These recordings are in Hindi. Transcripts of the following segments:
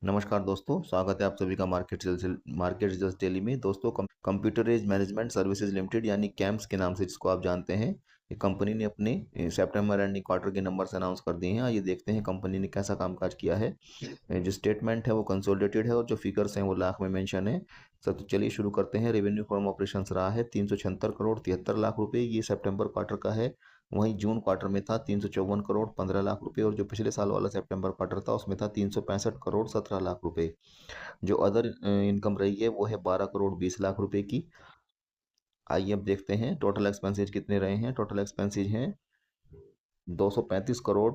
नमस्कार दोस्तों, स्वागत है आप सभी का मार्केट रिजल्ट डेली में। दोस्तों, कंप्यूटराइज मैनेजमेंट सर्विसेज लिमिटेड यानी कैम्स के नाम से जिसको आप जानते हैं, ये कंपनी ने अपने सितंबर एंडिंग क्वार्टर के नंबर्स अनाउंस कर दिए हैं। आइए देखते हैं कंपनी ने कैसा कामकाज किया है। जो स्टेटमेंट है वो कंसोलिडेटेड है और जो फिगर्स हैं वो लाख में मेंशन है। सब तो चलिए शुरू करते हैं। रेवेन्यू फ्रॉम ऑपरेशंस रहा है 376 करोड़ 73 लाख रुपए, ये सितंबर क्वार्टर का है। वहीं जून क्वार्टर में था 354 करोड़ 15 लाख रुपए, और जो पिछले साल वाला सितंबर क्वार्टर था उसमें था 365 करोड़ 17 लाख रुपए। जो अदर इनकम रही है वो है 12 करोड़ 20 लाख रुपए की। आइए अब देखते हैं टोटल एक्सपेंसेज कितने रहे हैं। टोटल एक्सपेंसेज हैं 235 करोड़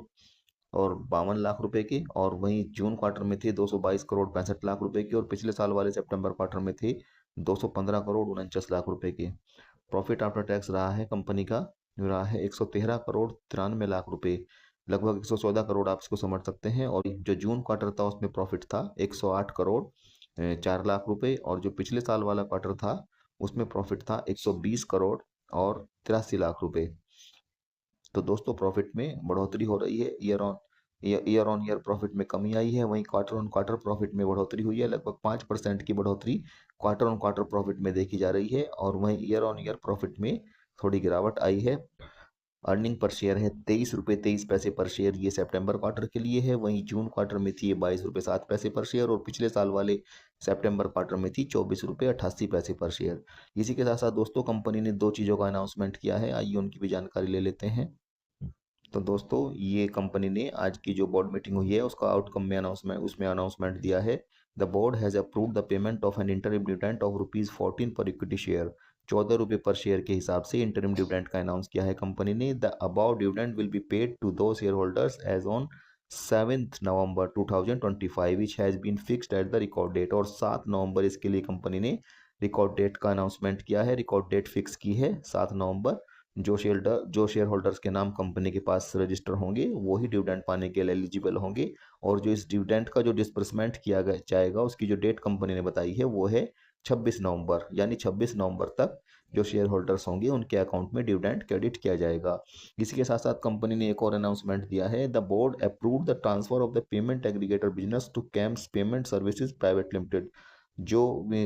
और 52 लाख रुपए के, और वहीं जून क्वार्टर में थे 222 करोड़ 65 लाख रुपए की, और पिछले साल वाले सितंबर क्वार्टर में थे 215 करोड़ 49 लाख रुपए के। प्रॉफिट आफ्टर टैक्स रहा है कंपनी का, रहा है 113 करोड़ 93 लाख रुपए, लगभग 114 करोड़ आप इसको समझ सकते हैं। और जो जून क्वार्टर था उसमें प्रॉफिट था 108 करोड़ 4 लाख रुपए, और जो पिछले साल वाला क्वार्टर था उसमें प्रॉफिट था 120 करोड़ और 83 लाख रुपए। तो दोस्तों, प्रॉफिट में बढ़ोतरी हो रही है। ईयर ऑन ईयर प्रॉफिट में कमी आई है, वहीं क्वार्टर ऑन क्वार्टर प्रॉफिट में बढ़ोतरी हुई है। लगभग 5% की बढ़ोतरी क्वार्टर ऑन क्वार्टर प्रॉफिट में देखी जा रही है, और वहीं ईयर ऑन ईयर प्रॉफिट में थोड़ी गिरावट आई है। अर्निंग पर शेयर है 23 रुपये 23 पैसे पर शेयर, ये सितंबर क्वार्टर के लिए है। वहीं जून क्वार्टर में थी ये 22 रुपये 7 पैसे पर शेयर, और पिछले साल वाले सितंबर क्वार्टर में थी 24 रुपये 88 पैसे पर शेयर। इसी के साथ साथ दोस्तों, कंपनी ने दो चीज़ों का अनाउंसमेंट किया है, आइए उनकी भी जानकारी ले लेते हैं। तो दोस्तों, ये कंपनी ने आज की जो बोर्ड मीटिंग हुई है उसका आउटकम में अनाउंसमेंट दिया है। The board has approved the payment of N interim dividend of ₹14 पर इक्विटी शेयर। 14 रुपये पर शेयर के हिसाब से इंटरिम डिविडेंड का अनाउंस किया है कंपनी ने। The above dividend will be paid to दो shareholders as on 7 November 2025 which has been fixed at the record date. और 7 नवंबर इसके लिए कंपनी ने रिकॉर्ड डेट का अनाउंसमेंट किया है, रिकॉर्ड डेट फिक्स की है 7 नवंबर। जो शेयर होल्डर्स के नाम कंपनी के पास रजिस्टर होंगे वो ही डिविडेंड पाने के लिए एलिजिबल होंगे। और जो इस डिविडेंड का जो डिस्बर्समेंट किया जाएगा उसकी जो डेट कंपनी ने बताई है वो है 26 नवंबर, यानी 26 नवंबर तक जो शेयर होल्डर्स होंगे उनके अकाउंट में डिविडेंड क्रेडिट किया जाएगा। इसी के साथ साथ कंपनी ने एक और अनाउंसमेंट दिया है। The board approved the transfer of the payment aggregator business to CAMS payment services private limited. जो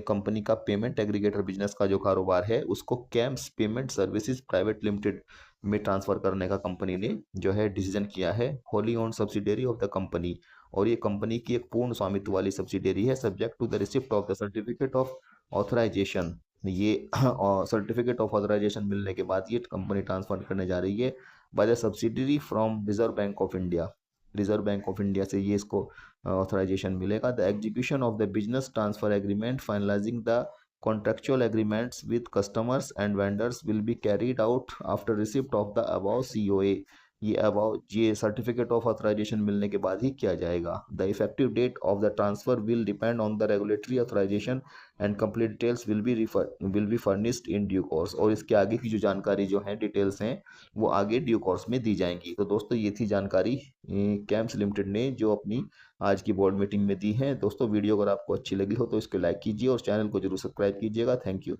कंपनी का पेमेंट एग्रीगेटर बिजनेस का जो कारोबार है उसको CAMS payment services private limited में ट्रांसफर करने का कंपनी ने जो है डिसीजन किया है। Wholly owned subsidiary of the company, और ये कंपनी की एक पूर्ण स्वामित्व वाली सब्सिडियरी है, subject to the receipt of the certificate of authorization. ये सर्टिफिकेट ऑफ ऑथराइजेशन मिलने के बाद ये कंपनी ट्रांसफर करने जा रही है by the subsidiary from reserve bank of India. Reserve bank of India से ये इसको ऑथराइजेशन मिलेगा। The execution of the business transfer agreement finalizing the contractual agreements with customers and vendors will be carried out after receipt of the above COA. ये सर्टिफिकेट ऑफ ऑथराइजेशन मिलने के बाद ही किया जाएगा। The effective date of the transfer will depend on the regulatory authorization and complete details will be furnished in due course. और इसके आगे की जो जानकारी जो है डिटेल्स हैं वो आगे ड्यू कोर्स में दी जाएंगी। तो दोस्तों, ये थी जानकारी कैम्स लिमिटेड ने जो अपनी आज की बोर्ड मीटिंग में दी है। दोस्तों, वीडियो अगर आपको अच्छी लगी हो तो इसको लाइक कीजिए और चैनल को जरूर सब्सक्राइब कीजिएगा। Thank you.